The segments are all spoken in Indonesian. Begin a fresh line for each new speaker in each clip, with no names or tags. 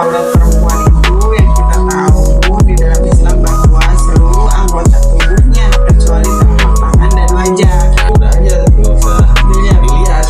Aurat perempuan itu yang kita tahu di dalam Islam bahwa seluruh anggota tubuhnya kecuali telapak tangan dan wajah.
Udah aja nggak usah dilihat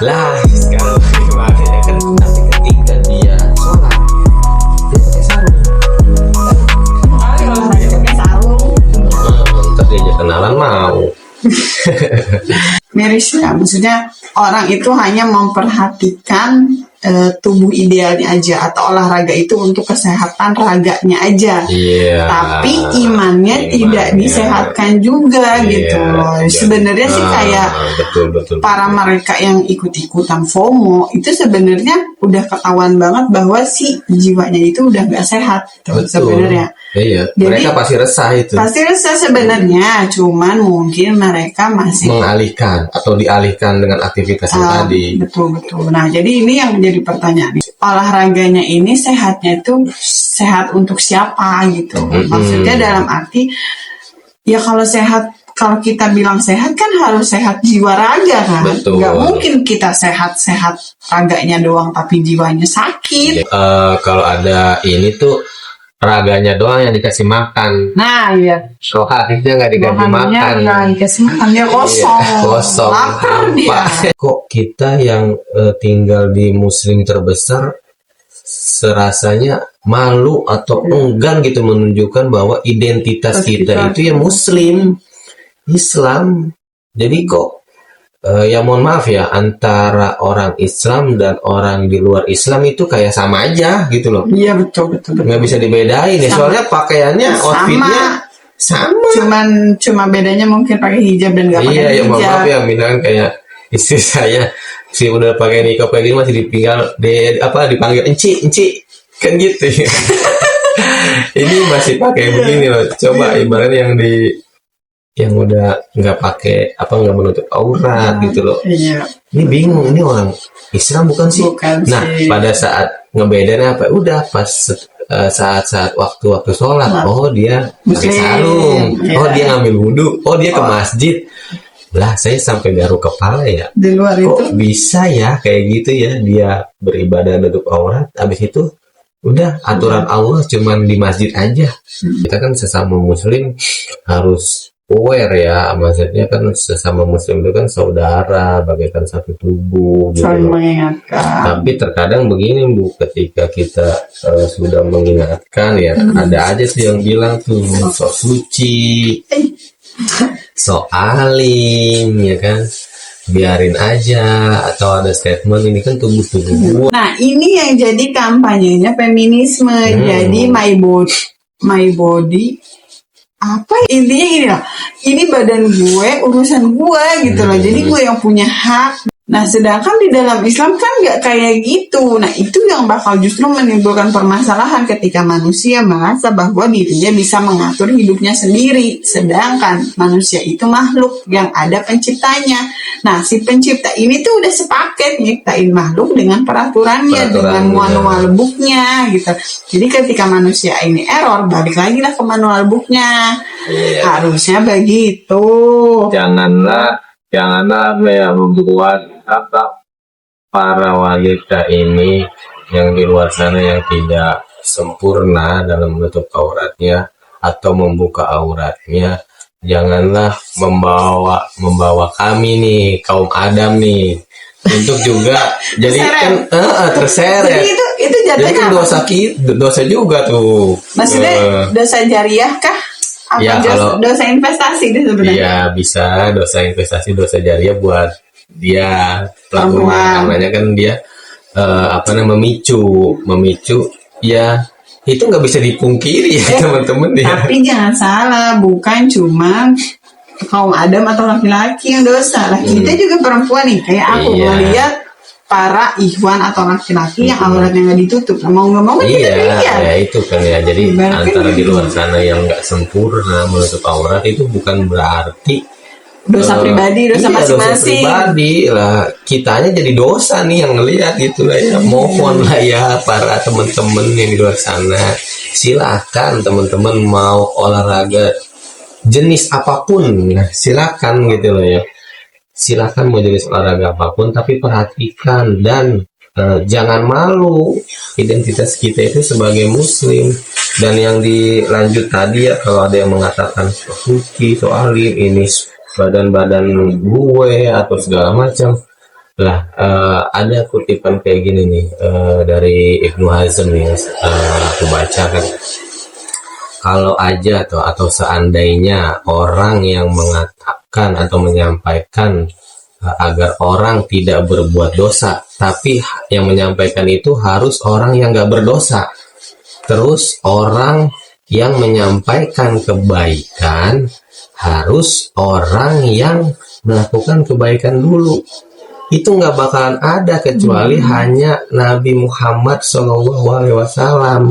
lah. Sekarang makanya kan nanti ketika dia sholat dia pakai sarung.
Kalau saya pakai sarung,
Ntar dia aja kenalan mau.
miris ya. Maksudnya orang itu hanya memperhatikan tubuh idealnya aja atau olahraga itu untuk kesehatan raganya aja.
Iya.
Tapi imannya tidak disehatkan juga gitu loh. Sebenarnya sih kayak
betul.
para mereka yang ikut-ikutan FOMO itu sebenarnya udah ketahuan banget bahwa si jiwanya itu udah nggak sehat gitu, sebenarnya.
Iya.
Jadi,
Mereka pasti resah itu.
Pasti resah sebenarnya, cuman mungkin mereka masih
Mengalihkan atau dialihkan dengan aktivitas yang tadi.
betul. Nah, jadi ini yang menjadi pertanyaan. Olahraganya ini sehatnya itu sehat untuk siapa gitu? Maksudnya dalam arti ya kalau sehat, kalau kita bilang sehat kan harus sehat jiwa raga kan.
Betul.
Nggak mungkin kita sehat-sehat raganya doang tapi jiwanya sakit.
Kalau ada ini tuh raganya doang yang dikasih makan.
Nah, iya.
Rohaninya nggak dikasih
Rohaninya
makan.
nggak dikasih makan, dia kosong.
Iya, kosong.
Lapar dia.
Pak, kok kita yang tinggal di muslim terbesar serasanya malu atau enggan gitu menunjukkan bahwa identitas kita itu ya muslim, Islam. Jadi kok ya mohon maaf ya, antara orang Islam dan orang di luar Islam itu kayak sama aja gitu loh.
Iya, betul.
Nggak bisa dibedain ya, soalnya pakaiannya, outfitnya sama.
Cuma bedanya mungkin pakai hijab dan nggak pakai
Iya, ya
hijab.
maaf ya, misalkan kayak istri saya sih udah pakai nikah kayak gini masih dipanggil enci kan gitu ya. Ini masih pakai begini loh. Coba ibaratnya yang udah nggak pakai nggak menutup aurat gitu loh.
Iya.
Ini bingung, ini orang Islam bukan sih?
Bukan
Nah,
sih.
pada saat ngebedain udah pas saat waktu sholat, oh dia pakai
Muslim.
sarung, oh
Iya.
dia ngambil wudhu, oh dia ke masjid. Lah saya sampai garuk kepala ya.
Di luar itu
Kok bisa ya kayak gitu ya, dia beribadah nutup aurat, habis itu udah aturan Allah cuman di masjid aja. Kita kan sesama muslim harus aware ya, maksudnya kan sesama muslim itu kan saudara, bagaikan satu tubuh gitu
saling
loh.
mengingatkan.
Tapi terkadang begini Bu, ketika kita sudah mengingatkan ya, ada aja sih yang bilang tuh sok suci, sok alim ya kan, biarin aja, atau ada statement ini kan tubuh gua.
Nah, ini yang jadi kampanyenya feminisme. Jadi my body apa intinya gini loh, ini badan gue, urusan gue gitu loh, jadi gue yang punya hak. Nah, sedangkan di dalam Islam kan nggak kayak gitu. Nah, itu yang bakal justru menimbulkan permasalahan ketika manusia merasa bahwa dirinya bisa mengatur hidupnya sendiri, sedangkan manusia itu makhluk yang ada penciptanya. Nah, si pencipta ini tuh udah sepaket nyiptain makhluk dengan peraturannya, dengan manual booknya gitu. Jadi ketika manusia ini error, balik lagi lah ke manual booknya. Harusnya begitu.
Janganlah membuat para wanita ini yang di luar sana yang tidak sempurna dalam menutup auratnya atau membuka auratnya, janganlah membawa kami nih, kaum Adam nih, untuk juga jadi kan terseret.
Jadi itu
Jadi
jatuhnya
kan dosa juga tuh.
maksudnya dosa jariah kah? Apa
Ya,
dosa investasi itu sebenarnya?
Iya, bisa dosa investasi, dosa jariah buat dia pelakunya, karena kan dia memicu ya, itu nggak bisa dipungkiri ya teman-teman ya.
Tapi jangan salah, bukan cuma kaum Adam atau laki-laki yang dosa. Kita juga perempuan nih, kayak aku
Iya.
melihat para ikhwan atau laki-laki yang auratnya nggak ditutup, mau nggak mau kan kita lihat.
Ya itu kan ya. Jadi
Ibaratnya
antara di
gitu.
luar sana yang nggak sempurna menutup aurat itu bukan berarti
Dosa pribadi, dosa
iya, dosa
masing-masing.
pribadi lah, kitanya jadi dosa nih yang ngelihat gitu lah ya. Mohon lah ya para teman-teman yang di luar sana, silakan teman-teman mau olahraga jenis apapun, nah, silakan gitu loh ya. Silakan mau jenis olahraga apapun, tapi perhatikan dan jangan malu identitas kita itu sebagai muslim. Dan yang dilanjut tadi ya, kalau ada yang mengatakan suci, soalin ini badan-badan gue atau segala macam lah, ada kutipan kayak gini nih, dari Ibnu Hazm nih, aku baca kan, kalau aja atau seandainya orang yang mengatakan atau menyampaikan agar orang tidak berbuat dosa, tapi yang menyampaikan itu harus orang yang gak berdosa. Terus orang yang menyampaikan kebaikan harus orang yang melakukan kebaikan dulu. Itu nggak bakalan ada kecuali hanya Nabi Muhammad SAW.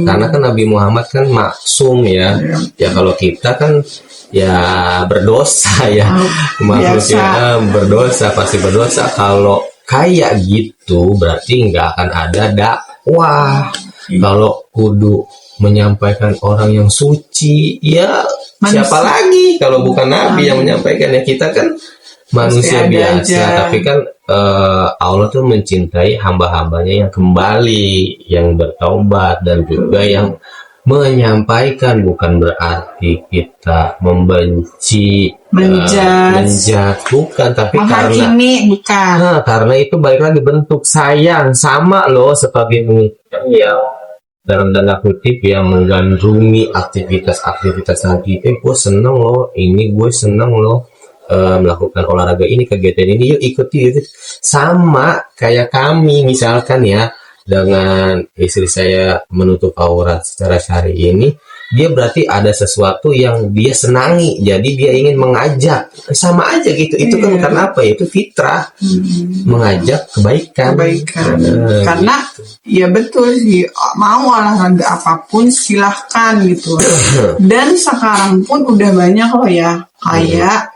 Karena kan Nabi Muhammad kan maksum ya. Ya kalau kita kan ya berdosa ya. Manusia berdosa, pasti berdosa. Kalau kayak gitu berarti nggak akan ada dakwah. Kalau kudu menyampaikan orang yang suci, ya siapa lagi kalau bukan Nabi yang menyampaikan? Ya kita kan manusia biasa aja. Tapi kan Allah tuh mencintai hamba-hambanya yang kembali, yang bertaubat, dan juga yang menyampaikan. Bukan berarti kita membenci, menjat, bukan. Tapi
menghakimi, bukan.
Karena itu balik lagi bentuk sayang, sama loh seperti yang dalam tanda kutip yang menggandrungi aktivitas tadi. Gue seneng loh ini, gue seneng loh melakukan olahraga ini, kegiatan ini, yuk ikuti. Sama kayak kami misalkan ya, dengan istri saya menutup aurat secara syar'i ini, dia berarti ada sesuatu yang dia senangi, jadi dia ingin mengajak. Sama aja gitu. Itu kan karena apa ya? Itu fitrah, mengajak kebaikan.
Karena ya betul sih, mau olahraga apapun silahkan gitu. Dan sekarang pun udah banyak loh ya, kayak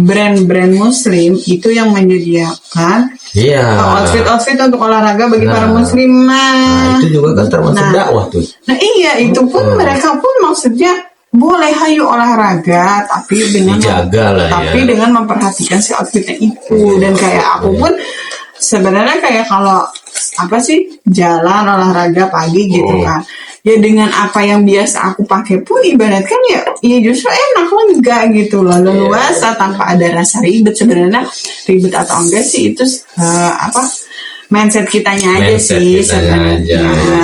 brand-brand muslim itu yang menyediakan outfit untuk olahraga bagi para muslim.
Nah, itu juga kan termasuk dakwah tuh.
Nah iya, itu pun mereka pun maksudnya boleh hayu olahraga, tapi dengan dengan memperhatikan si outfitnya itu. Dan kayak aku pun sebenarnya kayak kalau apa sih, jalan olahraga pagi gitu kan, ya dengan apa yang biasa aku pakai pun ibaratkan ya justru enak, lega gitu loh, leluasa, tanpa ada rasa ribet. Sebenarnya ribet atau enggak sih itu mindset kitanya aja sih sebenarnya.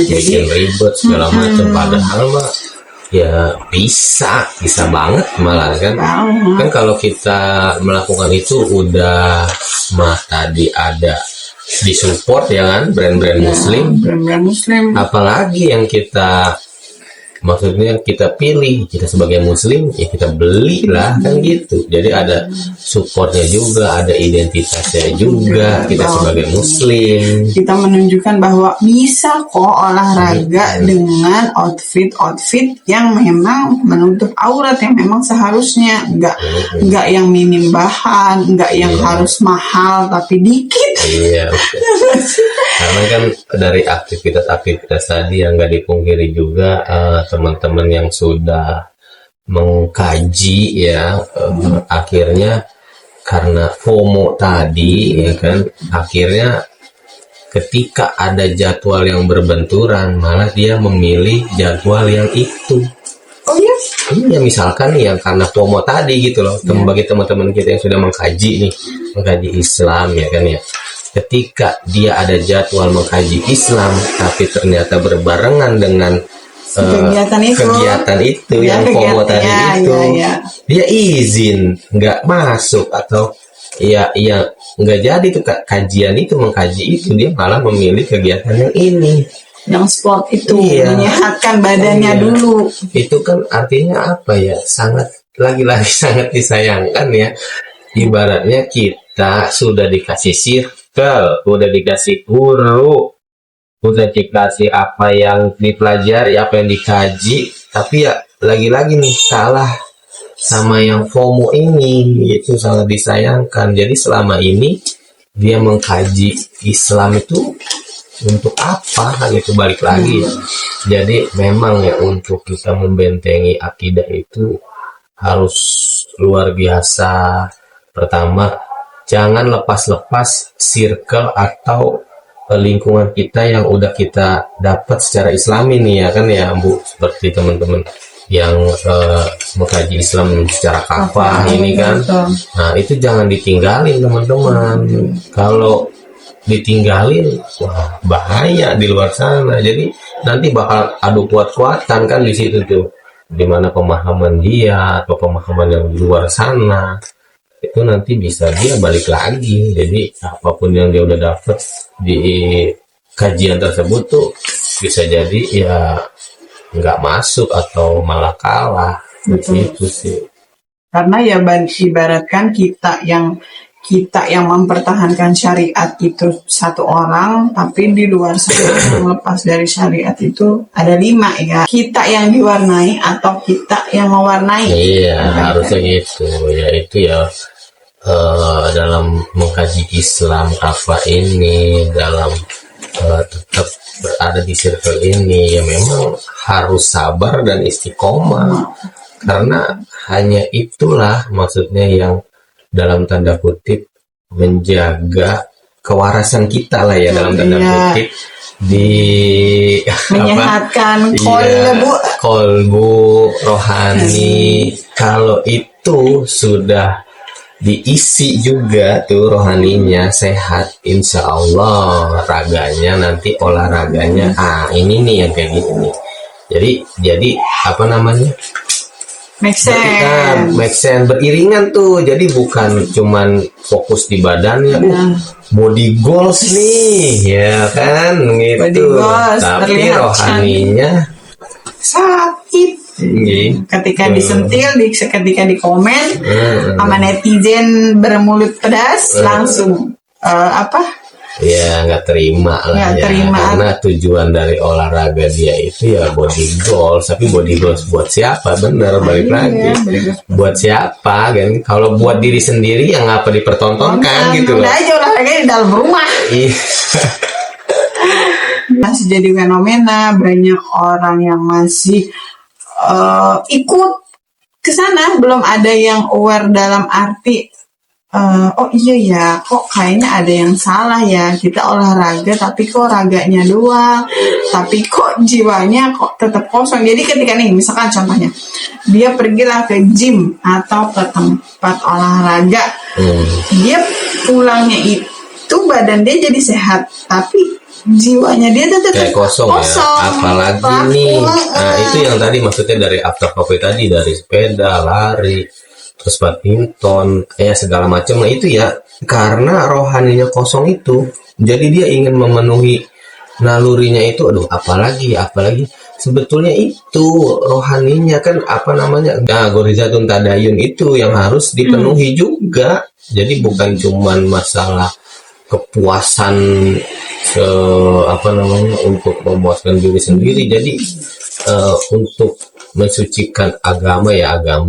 Jadi ribet segala macam, padahal mah ya bisa banget malah kan. Kan kalau kita melakukan itu udah tadi ada disupport ya kan, brand-brand muslim. Apalagi yang kita maksudnya kita pilih, kita sebagai muslim ya kita belilah kan gitu. Jadi ada supportnya juga, ada identitasnya juga, kita sebagai muslim.
Kita menunjukkan bahwa bisa kok olahraga dengan outfit yang memang menutup aurat, yang memang seharusnya nggak yang minim bahan, nggak yang harus mahal tapi dikit.
Karena kan dari aktivitas tadi yang nggak dipungkiri juga, teman-teman yang sudah mengkaji ya, akhirnya karena FOMO tadi ya kan, akhirnya ketika ada jadwal yang berbenturan malah dia memilih jadwal yang itu. Iya, misalkan nih yang karena FOMO tadi gitu loh, bagi teman-teman kita yang sudah mengkaji Islam ya kan ya, ketika dia ada jadwal mengkaji Islam tapi ternyata berbarengan dengan kegiatan itu yang FOMO tadi itu, dia izin nggak masuk atau ya nggak jadi tuh kajian itu, mengkaji itu, dia malah memilih kegiatan yang ini,
yang sport itu, menyehatkan badannya dulu.
Itu kan artinya apa ya, sangat sangat disayangkan ya. Ibaratnya kita sudah dikasih circle, udah dikasih guru, udah dikasih apa yang dipelajari, apa yang dikaji, tapi ya lagi-lagi nih salah sama yang FOMO ini, itu sangat disayangkan. Jadi selama ini dia mengkaji Islam itu untuk apa gitu, balik lagi ya. Jadi memang ya untuk kita membentengi akidah itu harus luar biasa. Pertama, jangan lepas-lepas circle atau lingkungan kita yang udah kita dapat secara Islami nih ya kan ya Bu, seperti teman-teman yang mengkaji Islam secara kafah ini kan. Nah itu jangan ditinggalin teman-teman. Kalau ditinggalin, wah bahaya di luar sana. Jadi nanti bakal adu kuat-kuatan kan di situ tuh, dimana pemahaman dia atau pemahaman yang di luar sana itu nanti bisa dia balik lagi. Jadi apapun yang dia udah dapet di kajian tersebut tuh bisa jadi ya nggak masuk atau malah kalah. Begitu sih.
Karena ya ibaratkan kita yang mempertahankan syariat itu satu orang, tapi di luar sana yang lepas dari syariat itu ada 5 ya. Kita yang diwarnai atau kita yang mewarnai.
Iya, harusnya gitu. Ya itu ya dalam mengkaji Islam apa ini, dalam tetap berada di circle ini ya memang harus sabar dan istiqomah. Karena hanya itulah maksudnya yang dalam tanda kutip menjaga kewarasan kita lah ya, dalam tanda kutip di
menyehatkan
kolbu rohani. Kalau itu sudah diisi juga tuh rohaninya sehat, insya Allah raganya nanti olahraganya ini nih yang kayak gitu nih. Jadi apa namanya?
Make
sense beriringan tuh. Jadi bukan cuman fokus di badannya, body goals nih, ya kan gitu. Tapi rohaninya
sakit. Ketika disentil, ketika dikomen sama netizen bermulut pedas, langsung
ya nggak terima lah ya, karena tujuan dari olahraga dia itu ya body goals. Tapi body goals buat siapa? Bener, balik lagi buat siapa kan? Kalau buat diri sendiri yang ngapa dipertontonkan gitu loh.
Udah aja olahraga di dalam rumah. Masih jadi fenomena, banyak orang yang masih ikut ke sana, belum ada yang aware dalam arti oh iya ya, kok kayaknya ada yang salah ya, kita olahraga tapi kok raganya doang, tapi kok jiwanya kok tetap kosong. Jadi ketika nih misalkan contohnya dia pergilah ke gym atau ke tempat olahraga, dia pulangnya itu badan dia jadi sehat tapi jiwanya dia tetap
kayak kosong. Ya apalagi nih itu yang tadi maksudnya dari after covid tadi, dari sepeda, lari, terus badminton, segala macam. Nah itu ya karena rohaninya kosong itu, jadi dia ingin memenuhi nalurinya itu. Aduh apalagi sebetulnya itu rohaninya kan apa namanya, gorizatun tadayun itu yang harus dipenuhi juga. Jadi bukan cuman masalah kepuasan untuk memuaskan diri sendiri. Jadi untuk mensucikan agama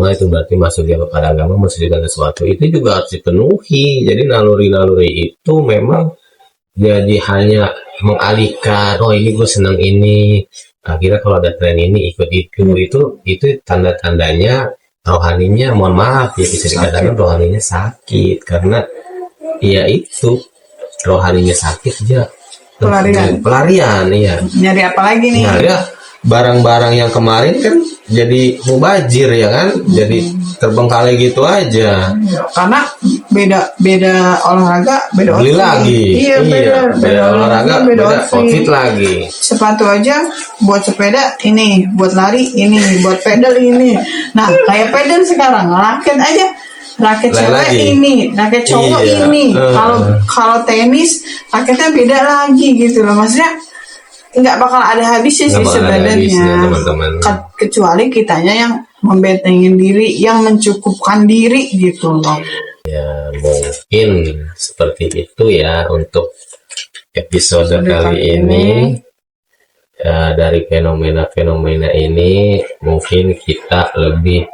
itu berarti masuk dia kepada agama, mensucikan sesuatu itu juga harus dipenuhi. Jadi naluri-naluri itu memang jadi hanya mengalihkan, oh ini gue senang ini, akhirnya kalau ada tren ini ikut itu tanda-tandanya rohaninya, mohon maaf ya bisa dikatakan rohaninya sakit. Karena ya itu rohaninya sakit aja pelarian iya.
Nyari apa lagi nih?
Nyari barang-barang yang kemarin kan jadi mubazir ya kan, jadi terbengkalai gitu aja.
Karena beda olahraga, beda
beli outfit lagi.
Iya, beda olahraga, beda
outfit lagi.
Sepatu aja buat sepeda ini, buat lari ini, buat pedal ini. Nah, kayak pedal sekarang, raket aja. Raket cewek ini, raket cowok ini. Kalau tenis, raketnya beda lagi gitu loh. Maksudnya nggak bakal ada habisnya sih sebenarnya. Kecuali kitanya yang membentengin diri, yang mencukupkan diri gitu loh.
Ya mungkin seperti itu ya untuk episode kali ini. Dari fenomena-fenomena ini mungkin kita lebih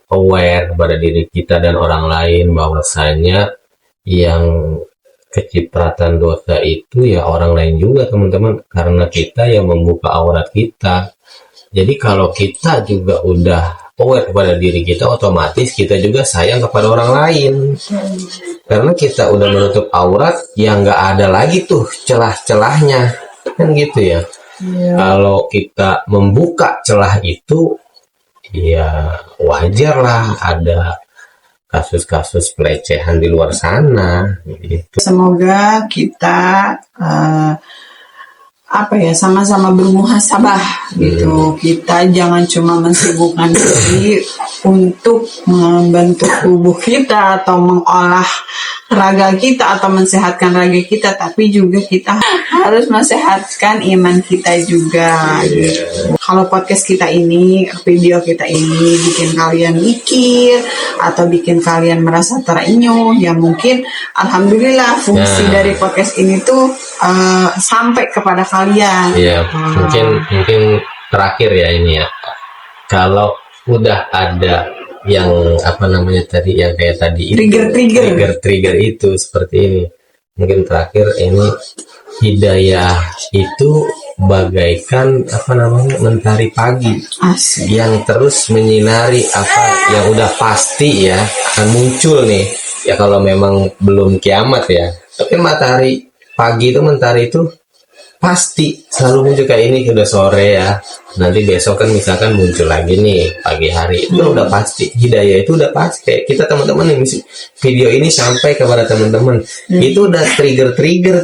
aware kepada diri kita dan orang lain, bahwasanya yang kecipratan dosa itu ya orang lain juga teman-teman, karena kita yang membuka aurat kita. Jadi kalau kita juga udah aware kepada diri kita, otomatis kita juga sayang kepada orang lain. Karena kita udah menutup aurat, ya nggak ada lagi tuh celah-celahnya, kan gitu ya. Kalau kita membuka celah itu, ya wajar lah ada kasus-kasus pelecehan di luar sana. Gitu.
Semoga kita sama-sama bermuhasabah gitu. Kita jangan cuma mensibukkan diri untuk membentuk tubuh kita atau mengolah raga kita atau mensehatkan raga kita, tapi juga kita harus mensehatkan iman kita juga. Kalau podcast kita ini, video kita ini bikin kalian mikir atau bikin kalian merasa terenyuh, ya mungkin alhamdulillah fungsi dari podcast ini tuh sampai kepada kalian.
Iya, mungkin terakhir ya ini ya. Kalau udah ada yang tadi yang kayak tadi trigger itu seperti ini, mungkin terakhir ini, hidayah itu bagaikan mentari pagi yang terus menyinari apa yang udah pasti ya akan muncul nih ya, kalau memang belum kiamat ya. Tapi matahari pagi itu, mentari itu pasti selalu muncul. Kayak ini udah sore ya, nanti besok kan misalkan muncul lagi nih pagi hari, itu udah pasti. Hidayah itu udah pasti. Kayak kita teman-teman nih, video ini sampai kepada teman-teman, itu udah trigger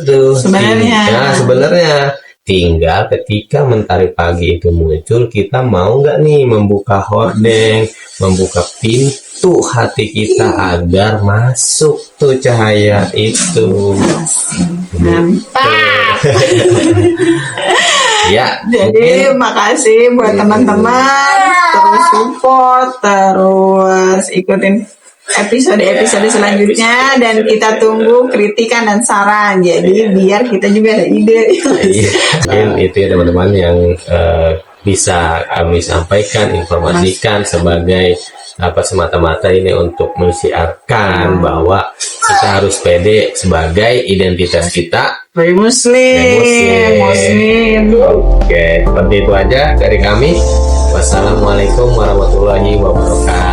tuh sebenarnya. Tinggal ketika mentari pagi itu muncul, kita mau nggak nih membuka hordeng, membuka pintu hati kita agar masuk tuh cahaya itu.
Mantap.
Ya,
jadi makasih buat teman-teman, terus support, terus ikutin episode selanjutnya, dan kita tunggu kritikan dan saran, jadi biar kita juga ada ide.
Mungkin itu ya teman-teman yang bisa kami sampaikan, informasikan sebagai semata-mata ini untuk mensiarkan bahwa kita harus pede sebagai identitas kita
Muslim.
Oke, seperti itu aja dari kami. Wassalamualaikum warahmatullahi wabarakatuh.